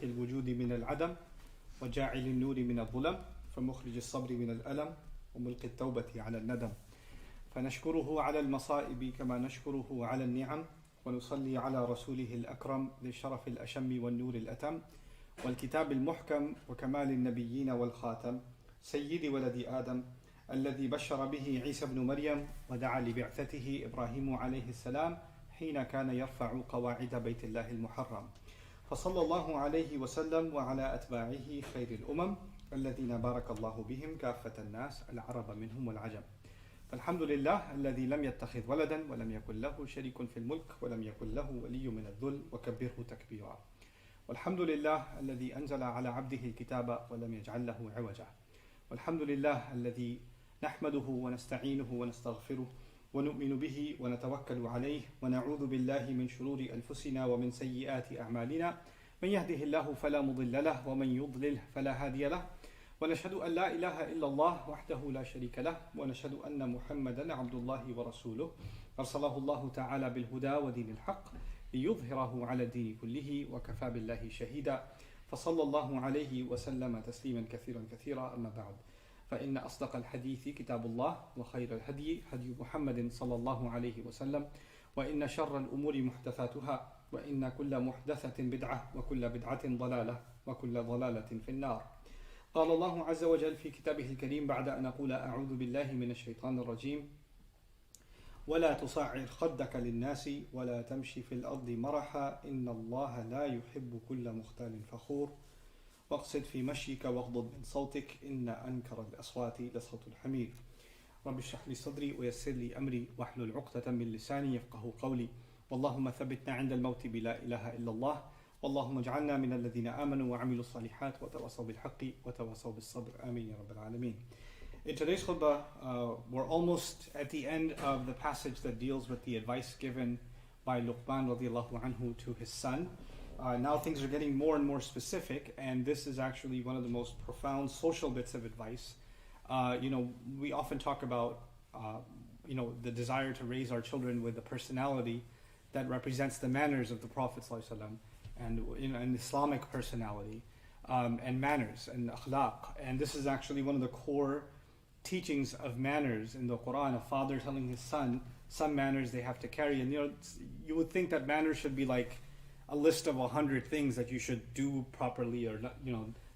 الوجود من العدم وجاعل النور من الظلم فمخرج الصبر من الألم وملقي التوبة على الندم فنشكره على المصائب كما نشكره على النعم ونصلي على رسوله الأكرم ذي الشرف الأشم والنور الأتم والكتاب المحكم وكمال النبيين والخاتم سيد ولد آدم الذي بشر به عيسى بن مريم ودعا لبعثته إبراهيم عليه السلام حين كان يرفع قواعد بيت الله المحرم فصلى الله عليه وسلم وعلى أتباعه خير الأمم الذين بارك الله بهم كافة الناس العرب منهم والعجم فالحمد لله الذي لم يتخذ ولدا ولم يكن له شريك في الملك ولم يكن له ولي من الذل وكبره تكبيرا والحمد لله الذي أنزل على عبده الكتاب ولم يجعل له عوجا والحمد لله الذي نحمده ونستعينه ونستغفره ونؤمن به ونتوكل عليه ونعوذ بالله من شرور أنفسنا ومن سيئات أعمالنا من يهده الله فلا مضل له ومن يضلل فلا هادي له ونشهد أن لا إله إلا الله وحده لا شريك له ونشهد أن محمدا عبد الله ورسوله أرسله الله تعالى بالهدى ودين الحق ليظهره على الدين كله وكفى بالله شهيدا فصلى الله عليه وسلم تسليما كثيرا أما بعد فإن أصدق الحديث كتاب الله وخير الهدي هدي محمد صلى الله عليه وسلم وإن شر الأمور محدثاتها وإن كل محدثة بدعة وكل بدعة ضلالة وكل ضلالة في النار قال الله عز وجل في كتابه الكريم بعد أن أقول أعوذ بالله من الشيطان الرجيم ولا تصعر خدك للناس ولا تمشي في الأرض مرحا إن الله لا يحب كل مختال فخور واقصد في مشيك واغضض من صوتك إن أنكر الأصوات لصوت الحمير رب اشرح لي صدري ويسر لي أمري واحلل عقدة من لساني يفقه قولي واللهم ثبتنا عند الموت بلا إله إلا الله اللهم اجعلنا من الذين آمنوا وعملوا الصالحات وتواصوا بالحق وتواصوا بالصبر آمين يا رب العالمين. In today's khutbah, we're almost at the end of the passage that deals with the advice given by Luqman radiallahu anhu to his son. Now things are getting more and more specific, and this is actually one of the most profound social bits of advice. We often talk about the desire to raise our children with a personality that represents the manners of the Prophet ﷺ and an Islamic personality and manners and akhlaq. And this is actually one of the core teachings of manners in the Quran. A father telling his son some manners they have to carry. And you would think that manners should be like a list of 100 things that you should do properly, or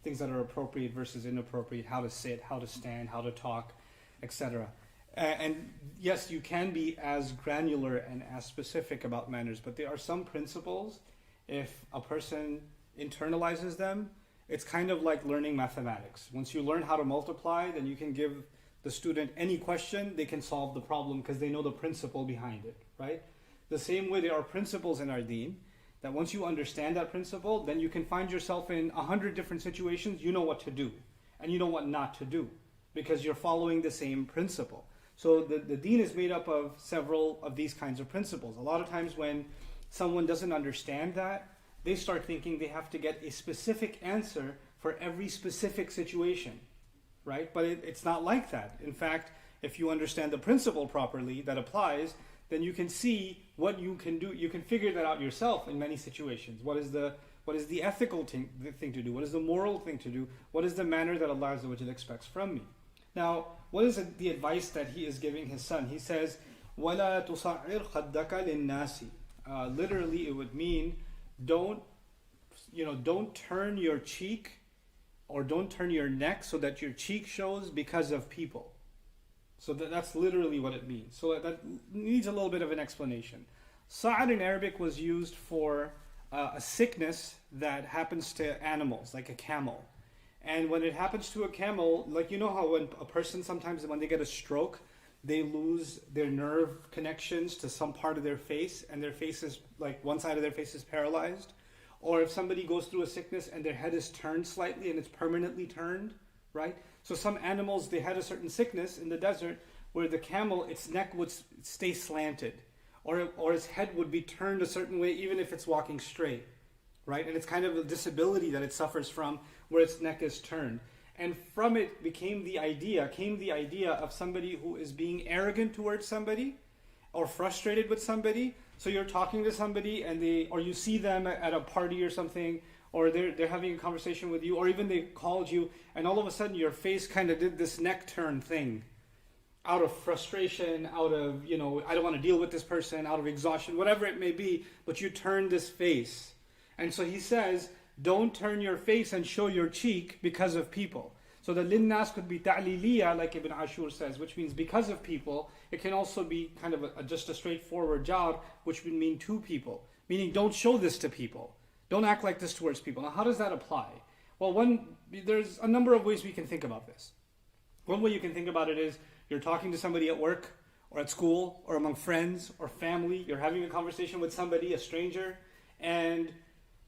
things that are appropriate versus inappropriate, how to sit, how to stand, how to talk, etc. And yes, you can be as granular and as specific about manners, but there are some principles, if a person internalizes them, it's kind of like learning mathematics. Once you learn how to multiply, then you can give the student any question, they can solve the problem because they know the principle behind it, right? The same way there are principles in our deen, that once you understand that principle, then you can find yourself in 100 different situations, you know what to do, and you know what not to do, because you're following the same principle. So the deen is made up of several of these kinds of principles. A lot of times when someone doesn't understand that, they start thinking they have to get a specific answer for every specific situation, right? But it's not like that. In fact, if you understand the principle properly that applies, then you can see what you can do. You can figure that out yourself in many situations. What is the ethical thing to do? What is the moral thing to do? What is the manner that Allah Azza wa Jalla expects from me? Now, what is the advice that he is giving his son? He says, وَلَا تُصَعِّرْ خَدَّكَ لِلنَّاسِ. Literally, it would mean don't turn your cheek or don't turn your neck so that your cheek shows because of people. So that's literally what it means. So that needs a little bit of an explanation. Sa'ad in Arabic was used for a sickness that happens to animals, like a camel. And when it happens to a camel, like how when a person sometimes when they get a stroke, they lose their nerve connections to some part of their face, and their face is like one side of their face is paralyzed. Or if somebody goes through a sickness and their head is turned slightly and it's permanently turned, right? So some animals, they had a certain sickness in the desert where the camel, its neck would stay slanted, or its head would be turned a certain way even if it's walking straight, right? And it's kind of a disability that it suffers from where its neck is turned. And from it came the idea of somebody who is being arrogant towards somebody or frustrated with somebody. So you're talking to somebody or you see them at a party or something, or they're having a conversation with you, or even they called you, and all of a sudden your face kind of did this neck turn thing, out of frustration, out of, I don't want to deal with this person, out of exhaustion, whatever it may be, but you turn this face. And so he says, don't turn your face and show your cheek because of people. So the linnas could be ta'liliya, like Ibn Ashur says, which means because of people. It can also be kind of just a straightforward jar, which would mean to people. Meaning, don't show this to people. Don't act like this towards people. Now, how does that apply? Well, there's a number of ways we can think about this. One way you can think about it is, you're talking to somebody at work, or at school, or among friends, or family. You're having a conversation with somebody, a stranger, and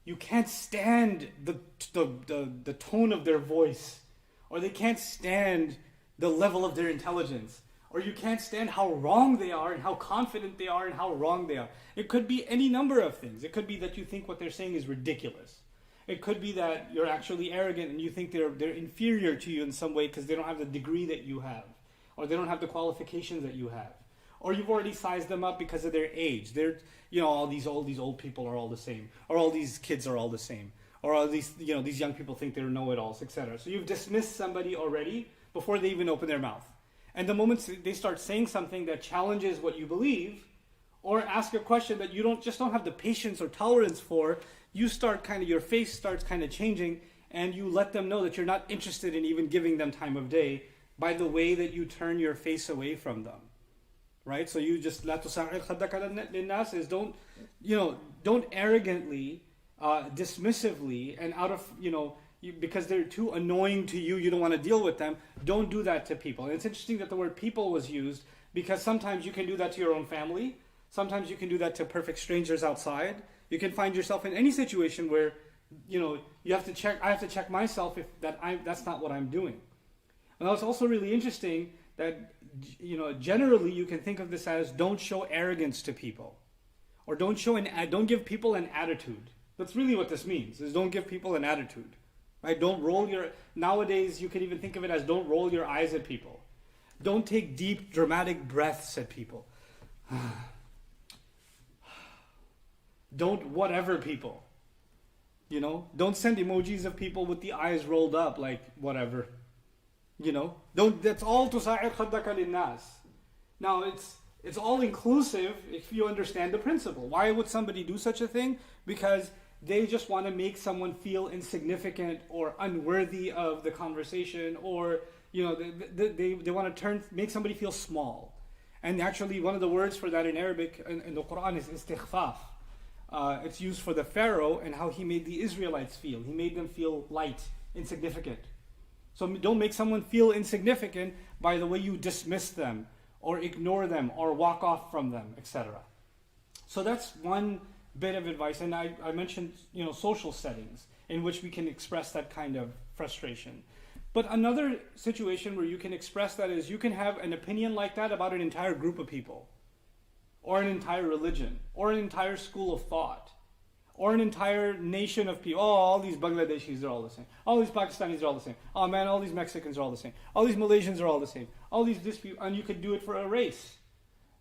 you can't stand the tone of their voice, or they can't stand the level of their intelligence, or you can't stand how wrong they are, and how confident they are, and how wrong they are. It could be any number of things. It could be that you think what they're saying is ridiculous. It could be that you're actually arrogant and you think they're inferior to you in some way because they don't have the degree that you have, or they don't have the qualifications that you have, or you've already sized them up because of their age. They're, all these old people are all the same, or all these kids are all the same, or all these young people think they're know-it-alls, etc. So you've dismissed somebody already before they even open their mouth. And the moment they start saying something that challenges what you believe, or ask a question that you don't have the patience or tolerance for, your face starts kind of changing, and you let them know that you're not interested in even giving them time of day by the way that you turn your face away from them. Right? So you just لا تصعر خدك على الناس is don't arrogantly, dismissively, and out of because they're too annoying to you, you don't want to deal with them. Don't do that to people. And it's interesting that the word people was used, because sometimes you can do that to your own family. Sometimes you can do that to perfect strangers outside. You can find yourself in any situation where you have to check. I have to check myself if that's not what I'm doing. And it's also really interesting that generally you can think of this as, don't show arrogance to people, or don't give people an attitude. That's really what this means, is don't give people an attitude. Right? Nowadays you can even think of it as, don't roll your eyes at people. Don't take deep dramatic breaths at people. Don't whatever people. Don't send emojis of people with the eyes rolled up like whatever. That's all tusa'ir khaddaka linnas. Now it's all inclusive if you understand the principle. Why would somebody do such a thing? Because they just want to make someone feel insignificant or unworthy of the conversation, or they want to make somebody feel small. And actually, one of the words for that in Arabic in the Quran is istighfaf. It's used for the Pharaoh and how he made the Israelites feel. He made them feel light, insignificant. So don't make someone feel insignificant by the way you dismiss them, or ignore them, or walk off from them, etc. So that's one bit of advice. And I mentioned social settings in which we can express that kind of frustration. But another situation where you can express that is, you can have an opinion like that about an entire group of people, or an entire religion, or an entire school of thought, or an entire nation of people. Oh, all these Bangladeshis, they're all the same. All these Pakistanis are all the same. Oh man, all these Mexicans are all the same. All these Malaysians are all the same. All these people, and you could do it for a race.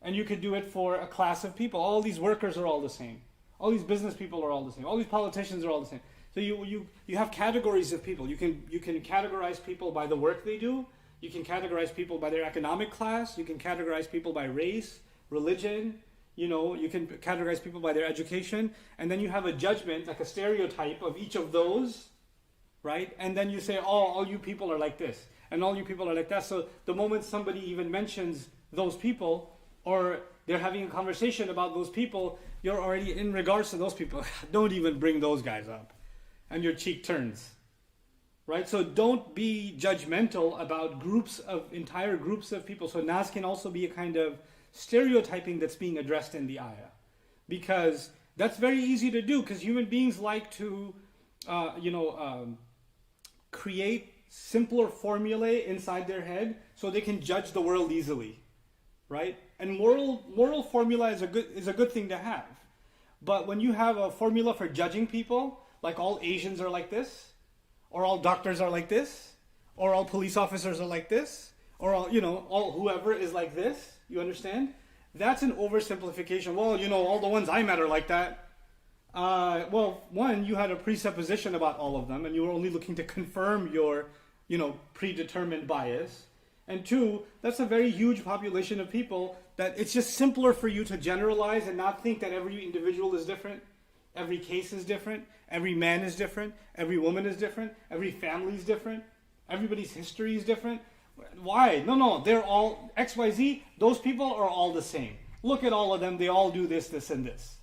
And you could do it for a class of people. All these workers are all the same. All these business people are all the same. All these politicians are all the same. So you have categories of people. You can categorize people by the work they do. You can categorize people by their economic class. You can categorize people by race, religion. You can categorize people by their education. And then you have a judgment, like a stereotype of each of those, right? And then you say, oh, all you people are like this, and all you people are like that. So the moment somebody even mentions those people, or they're having a conversation about those people, you're already, in regards to those people, don't even bring those guys up. And your cheek turns. Right? So don't be judgmental about entire groups of people. So nas can also be a kind of stereotyping that's being addressed in the ayah. Because that's very easy to do, because human beings like to create simpler formulae inside their head so they can judge the world easily. Right? And moral formula is a good thing to have. But when you have a formula for judging people, like all Asians are like this, or all doctors are like this, or all police officers are like this, or all whoever is like this, you understand? That's an oversimplification. Well, all the ones I met are like that. Well, one, you had a presupposition about all of them, and you were only looking to confirm your, predetermined bias. And two, that's a very huge population of people that it's just simpler for you to generalize and not think that every individual is different, every case is different, every man is different, every woman is different, every family is different, everybody's history is different. Why? No, they're all XYZ, those people are all the same. Look at all of them, they all do this, this, and this.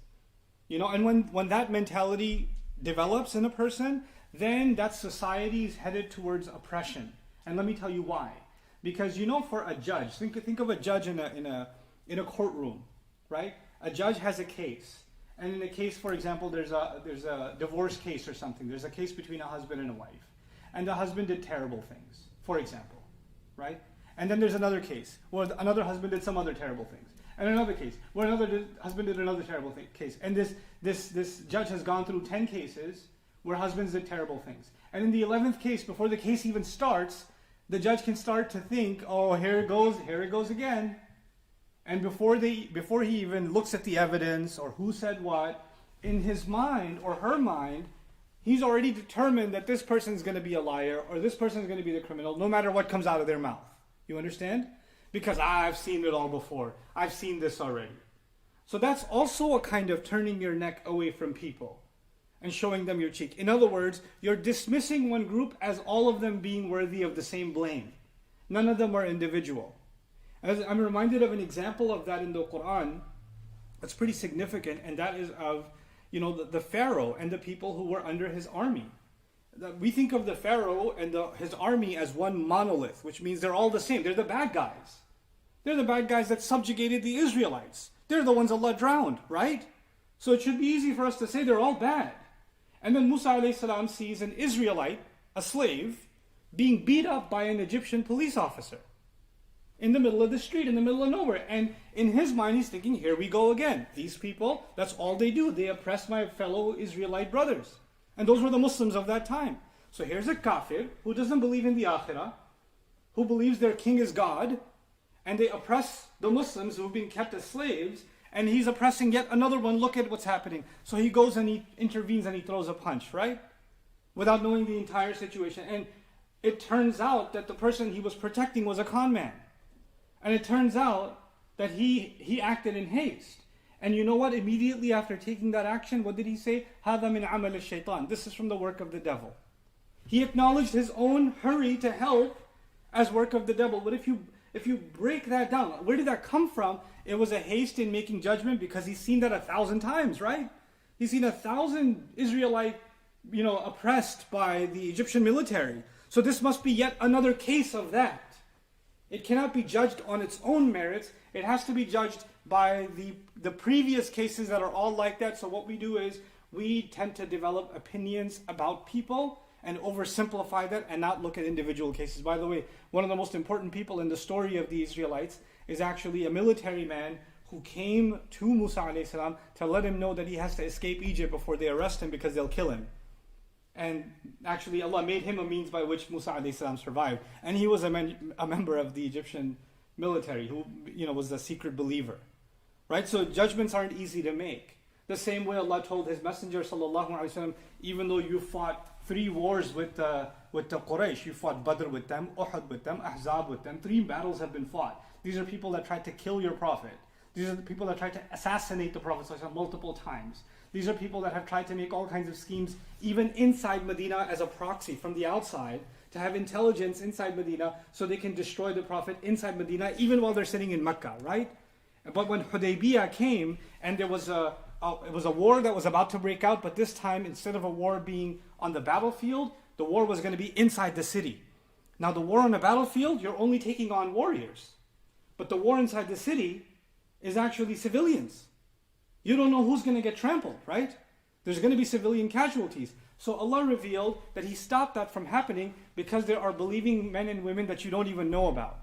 And when that mentality develops in a person, then that society is headed towards oppression. And let me tell you why. Because for a judge, think of a judge in a courtroom, right? A judge has a case, and in a case, for example, there's a divorce case or something. There's a case between a husband and a wife, and the husband did terrible things, for example, right? And then there's another case where another husband did some other terrible things, and another case where another husband did another terrible case, and this judge has gone through 10 cases where husbands did terrible things, and in the 11th case, before the case even starts, the judge can start to think, oh, here it goes again. And before he even looks at the evidence or who said what, in his mind or her mind, he's already determined that this person's going to be a liar or this person's going to be the criminal, no matter what comes out of their mouth. You understand? Because I've seen it all before. I've seen this already. So that's also a kind of turning your neck away from people and showing them your cheek. In other words, you're dismissing one group as all of them being worthy of the same blame. None of them are individual. As I'm reminded of an example of that in the Quran that's pretty significant, and that is of the Pharaoh and the people who were under his army. We think of the Pharaoh and his army as one monolith, which means they're all the same. They're the bad guys. They're the bad guys that subjugated the Israelites. They're the ones Allah drowned, right? So it should be easy for us to say they're all bad. And then Musa a.s. sees an Israelite, a slave, being beat up by an Egyptian police officer in the middle of the street, in the middle of nowhere. And in his mind, he's thinking, here we go again. These people, that's all they do. They oppress my fellow Israelite brothers. And those were the Muslims of that time. So here's a kafir who doesn't believe in the akhirah, who believes their king is God, and they oppress the Muslims who've been kept as slaves, and he's oppressing yet another one. Look at what's happening. So he goes and he intervenes and he throws a punch, right? Without knowing the entire situation. And it turns out that the person he was protecting was a con man. And it turns out that he acted in haste. And you know what? Immediately after taking that action, what did he say? هَذَا مِنْ عَمَلِ الشَّيْطَانِ. This is from the work of the devil. He acknowledged his own hurry to help as work of the devil. But if you break that down, where did that come from? It was a haste in making judgment because he's seen that 1,000 times, right? He's seen 1,000 Israelite, oppressed by the Egyptian military. So this must be yet another case of that. It cannot be judged on its own merits. It has to be judged by the previous cases that are all like that. So what we do is we tend to develop opinions about people and oversimplify that and not look at individual cases. By the way, one of the most important people in the story of the Israelites is actually a military man who came to Musa a.s. to let him know that he has to escape Egypt before they arrest him because they'll kill him. And actually Allah made him a means by which Musa a.s. survived. And he was a member of the Egyptian military who was a secret believer. Right? So judgments aren't easy to make. The same way Allah told His Messenger ﷺ, even though you fought 3 wars with the Quraysh, you fought Badr with them, Uhud with them, Ahzab with them. 3 battles have been fought. These are people that tried to kill your Prophet. These are the people that tried to assassinate the Prophet ﷺ multiple times. These are people that have tried to make all kinds of schemes, even inside Medina as a proxy from the outside, to have intelligence inside Medina so they can destroy the Prophet inside Medina, even while they're sitting in Mecca, right? But when Hudaybiyah came, and it was a war that was about to break out, but this time, instead of a war being on the battlefield, the war was going to be inside the city. Now the war on the battlefield, you're only taking on warriors. But the war inside the city is actually civilians. You don't know who's going to get trampled, right? There's going to be civilian casualties. So Allah revealed that He stopped that from happening because there are believing men and women that you don't even know about.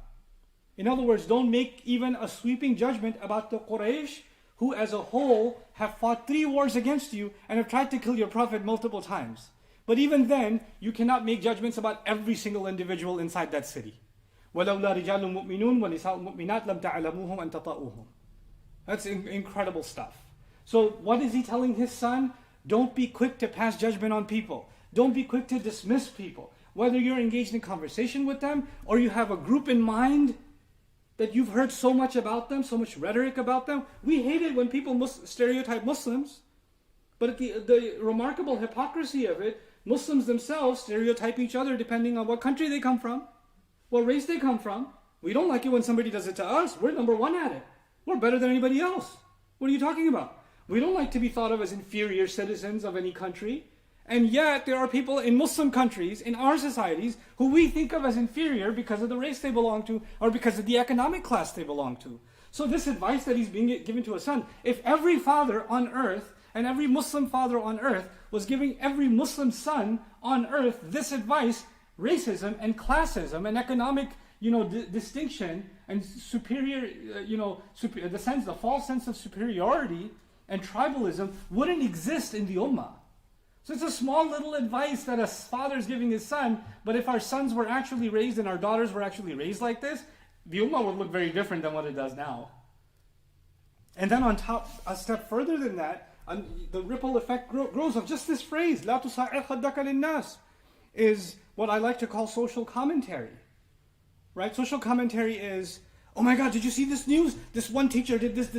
In other words, don't make even a sweeping judgment about the Quraysh, who as a whole have fought 3 wars against you and have tried to kill your Prophet multiple times. But even then, you cannot make judgments about every single individual inside that city. وَلَوْلَا رِجَالٌ مُؤْمِنُونَ وَنِسَاءٌ مُؤْمِنَاتٌ لَمْ تَعْلَمُوهُمْ أَن تَطَؤُوهُمْ. That's incredible stuff. So what is he telling his son? Don't be quick to pass judgment on people. Don't be quick to dismiss people. Whether you're engaged in conversation with them or you have a group in mind that you've heard so much about them, so much rhetoric about them. We hate it when people stereotype Muslims. But the remarkable hypocrisy of it, Muslims themselves stereotype each other depending on what country they come from, what race they come from. We don't like it when somebody does it to us. We're number one at it. We're better than anybody else. What are you talking about? We don't like to be thought of as inferior citizens of any country. And yet there are people in Muslim countries, in our societies, who we think of as inferior because of the race they belong to or because of the economic class they belong to. So this advice that he's being given to a son, if every father on earth and every Muslim father on earth was giving every Muslim son on earth this advice, racism and classism and economic distinction and superior, the false sense of superiority and tribalism wouldn't exist in the ummah. So it's a small little advice that a father is giving his son, but if our sons were actually raised and our daughters were actually raised like this, the ummah would look very different than what it does now. And then on top, a step further than that, the ripple effect grows of just this phrase, لا تصعر خدك للناس, is what I like to call social commentary. Right? Social commentary is, oh my God, did you see this news? This one teacher did this.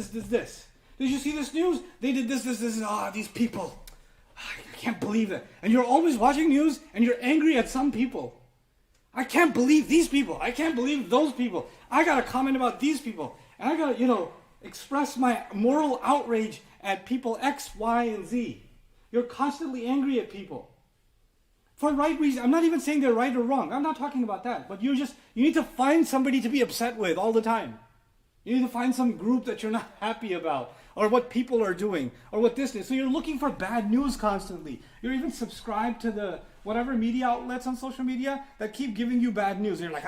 Did you see this news? They did this. These people. I can't believe it. And you're always watching news and you're angry at some people. I can't believe these people. I can't believe those people. I got to comment about these people. And I got to, express my moral outrage at people X, Y, and Z. You're constantly angry at people. For right reason. I'm not even saying they're right or wrong. I'm not talking about that. But you need to find somebody to be upset with all the time. You need to find some group that you're not happy about, or what people are doing, or what this is. So you're looking for bad news constantly. You're even subscribed to the whatever media outlets on social media that keep giving you bad news. You're like,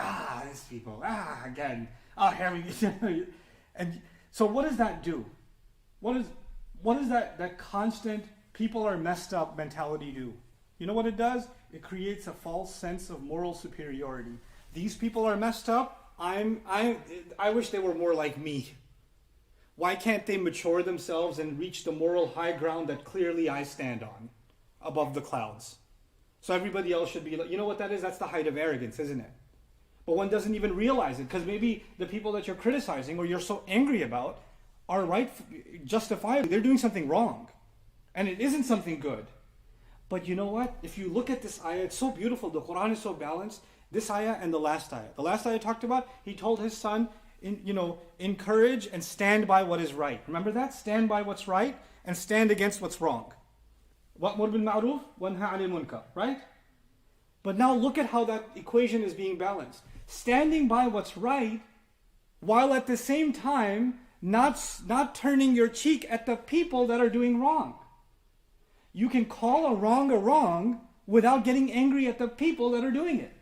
these people, again, here we go. And so what does that do? What does that constant people are messed up mentality do? You know what it does? It creates a false sense of moral superiority. These people are messed up. I wish they were more like me. Why can't they mature themselves and reach the moral high ground that clearly I stand on, above the clouds? So everybody else should be like, you know what that is? That's the height of arrogance, isn't it? But one doesn't even realize it, because maybe the people that you're criticizing or you're so angry about are right, justifiably. They're doing something wrong. And it isn't something good. But you know what? If you look at this ayah, it's so beautiful. The Quran is so balanced. This ayah and the last ayah. The last ayah talked about, he told his son, encourage and stand by what is right. Remember that? Stand by what's right and stand against what's wrong. Wa'mur bil ma'ruf wanha 'anil munkar, right? But now look at how that equation is being balanced. Standing by what's right, while at the same time not turning your cheek at the people that are doing wrong. You can call a wrong without getting angry at the people that are doing it.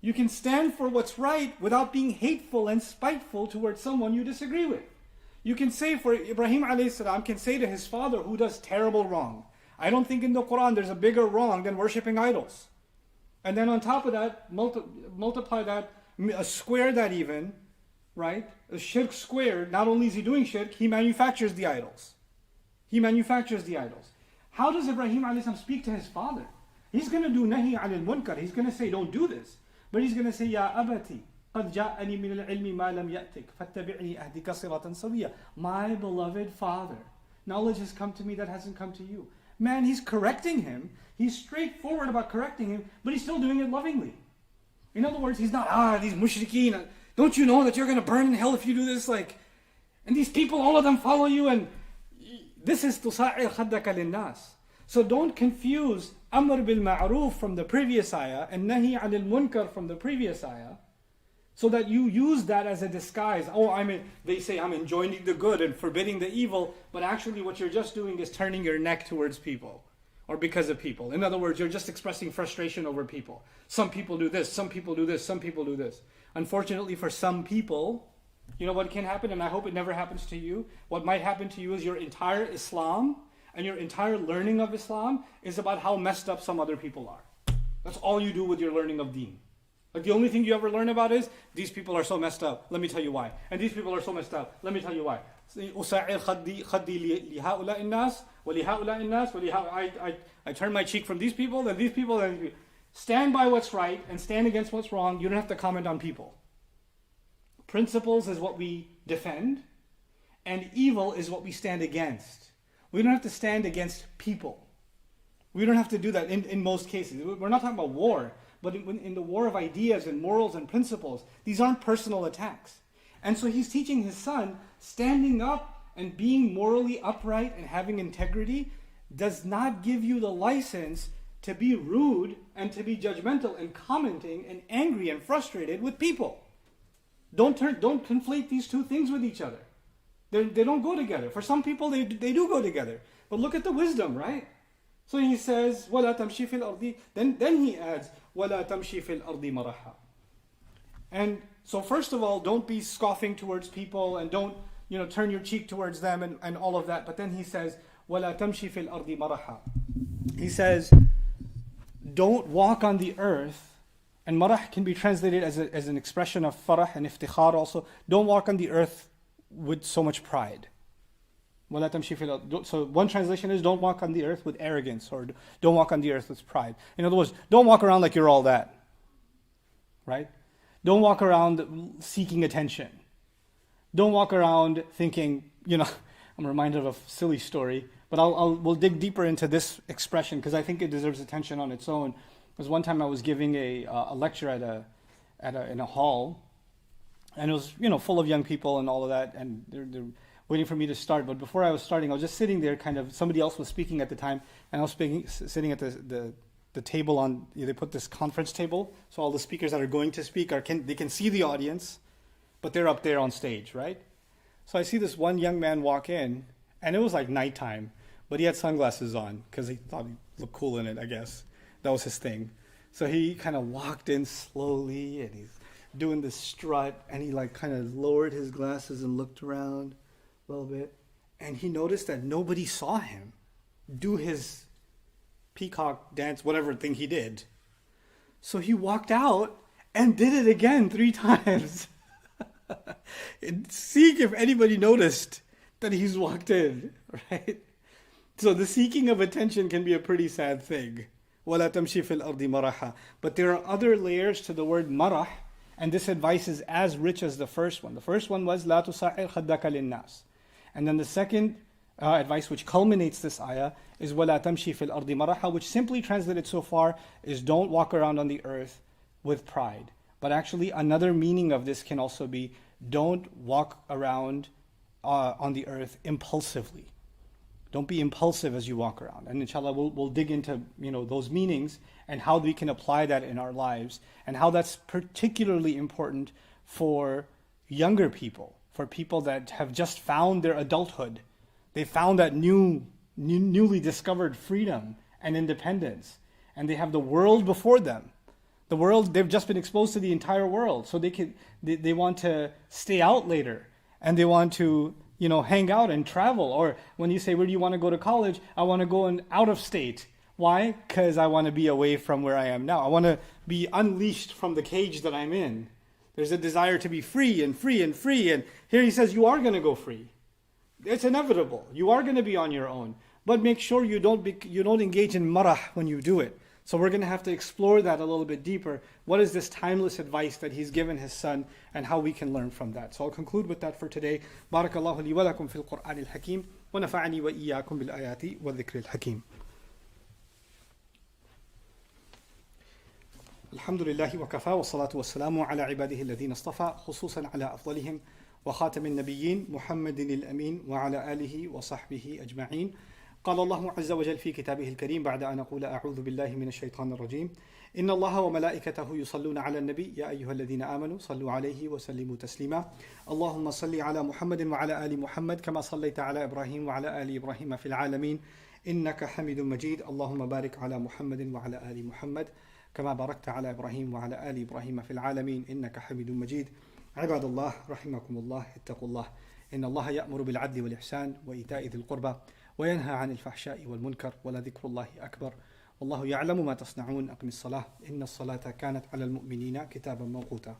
You can stand for what's right without being hateful and spiteful towards someone you disagree with. You can say, for Ibrahim a.s. can say to his father who does terrible wrong, I don't think in the Quran there's a bigger wrong than worshipping idols. And then on top of that, multiply that, square that even, right? A shirk squared, not only is he doing shirk, he manufactures the idols. How does Ibrahim a.s. speak to his father? He's going to do nahi anil munkar. He's going to say, don't do this. But he's going to say, Ya abati, قَدْ جَاءَنِي مِنَ الْعِلْمِ مَا لَمْ يَأْتِكَ فَاتَّبِعْنِي أَهْدِكَ صِرَاطًا سَوِيًّا. My beloved father, knowledge has come to me that hasn't come to you. Man, he's correcting him. He's straightforward about correcting him, but he's still doing it lovingly. In other words, he's not, these mushrikeen, don't you know that you're going to burn in hell if you do this? And these people, all of them follow you, and this is تُصَعِّرْ خَدَّكَ لِلنَّاسِ. So don't confuse Amr bil Ma'ruf from the previous ayah and Nahi anil Munkar from the previous ayah, so that you use that as a disguise. They say I'm enjoining the good and forbidding the evil, but actually what you're just doing is turning your neck towards people, or because of people. In other words, you're just expressing frustration over people. Some people do this, some people do this, some people do this. Unfortunately for some people, you know what can happen, and I hope it never happens to you. What might happen to you is your entire Islam and your entire learning of Islam is about how messed up some other people are. That's all you do with your learning of deen. The only thing you ever learn about is, these people are so messed up, let me tell you why. And these people are so messed up, let me tell you why. أُسَعِّرْ خَدِّي لِهَؤُلَاءِ النَّاسِ وَلِهَؤُلَاءِ النَّاسِ I turn my cheek from these people, then these people, then these people. Stand by what's right and stand against what's wrong. You don't have to comment on people. Principles is what we defend, and evil is what we stand against. We don't have to stand against people. We don't have to do that in most cases. We're not talking about war, but in the war of ideas and morals and principles, these aren't personal attacks. And so he's teaching his son, standing up and being morally upright and having integrity does not give you the license to be rude and to be judgmental and commenting and angry and frustrated with people. Don't conflate these two things with each other. They don't go together. For some people, they do go together. But look at the wisdom, right? So he says, وَلَا تَمْشِي فِي الْأَرْضِ Then he adds, وَلَا تَمْشِي فِي الْأَرْضِ مَرَحًا. And so first of all, don't be scoffing towards people and don't turn your cheek towards them and all of that. But then he says, وَلَا تَمْشِي فِي الْأَرْضِ مَرَحًا. He says, don't walk on the earth. And marah can be translated as an expression of farah and iftikhar also. Don't walk on the earth with so much pride. So one translation is don't walk on the earth with arrogance, or don't walk on the earth with pride. In other words, don't walk around like you're all that. Right? Don't walk around seeking attention. Don't walk around thinking, I'm reminded of a silly story, but we'll dig deeper into this expression because I think it deserves attention on its own. Because one time I was giving a lecture in a hall, and it was full of young people and all of that, and they're waiting for me to start. But before I was starting, I was just sitting there, somebody else was speaking at the time, and I was sitting at the table on. They put this conference table, so all the speakers that are going to speak they can see the audience, but they're up there on stage, right? So I see this one young man walk in, and it was like nighttime, but he had sunglasses on because he thought he looked cool in it, I guess. That was his thing. So he kind of walked in slowly, and he's doing this strut, and he kind of lowered his glasses and looked around a little bit, and he noticed that nobody saw him do his peacock dance, whatever thing he did. So he walked out and did it again 3 times. Seeing if anybody noticed that he's walked in, right? So the seeking of attention can be a pretty sad thing. وَلَا تَمْشِي فِي الْأَرْضِ مَرَحًا. But there are other layers to the word marah, and this advice is as rich as the first one. The first one was لَا تُصَعِّرْ خَدَّكَ لِلنَّاسِ. And then the second advice, which culminates this ayah, is وَلَا تَمْشِي فِي الْأَرْضِ مَرَحًا, which simply translated so far is don't walk around on the earth with pride. But actually another meaning of this can also be don't walk around on the earth impulsively. Don't be impulsive as you walk around. And inshallah, we'll dig into those meanings and how we can apply that in our lives, and how that's particularly important for younger people, for people that have just found their adulthood. They found that newly discovered freedom and independence, and they have the world before them. The world, they've just been exposed to the entire world, so they want to stay out later, and they want to hang out and travel. Or when you say, where do you want to go to college? I want to go out of state. Why? Because I want to be away from where I am now. I want to be unleashed from the cage that I'm in. There's a desire to be free and free and free. And here he says, you are going to go free. It's inevitable. You are going to be on your own. But make sure you don't engage in marah when you do it. So we're going to have to explore that a little bit deeper. What is this timeless advice that he's given his son, and how we can learn from that? So I'll conclude with that for today. Barakallahu li wa lakum fil Qur'an al-Hakim wa nafa'ani wa iyyakum bil ayati wa dhikri al-Hakim. Alhamdulillahi wa kafa wa salatu wa salamu ala ibadihi alladhina istafa khususan ala afdalihim wa khatamin nabiyyin Muhammadin al-Amin wa ala alihi wa sahbihi ajma'in. قال الله عز وجل في كتابه الكريم بعد أن أقول أعوذ بالله من الشيطان الرجيم إن الله وملائكته يصلون على النبي يا أيها الذين آمنوا صلوا عليه وسلموا تسليما اللهم صل على محمد وعلى آل محمد كما صليت على إبراهيم وعلى آل إبراهيم في العالمين إنك حميد مجيد اللهم بارك على محمد وعلى آل محمد كما باركت على إبراهيم وعلى آل إبراهيم في العالمين إنك حميد مجيد عباد الله رحمكم الله اتقوا الله إن الله يأمر بالعدل والإحسان وإيتاء ذي القربى وينهى عن الفحشاء والمنكر ولذكر الله أكبر والله يعلم ما تصنعون أقم الصلاة إن الصلاة كانت على المؤمنين كتابا موقوتا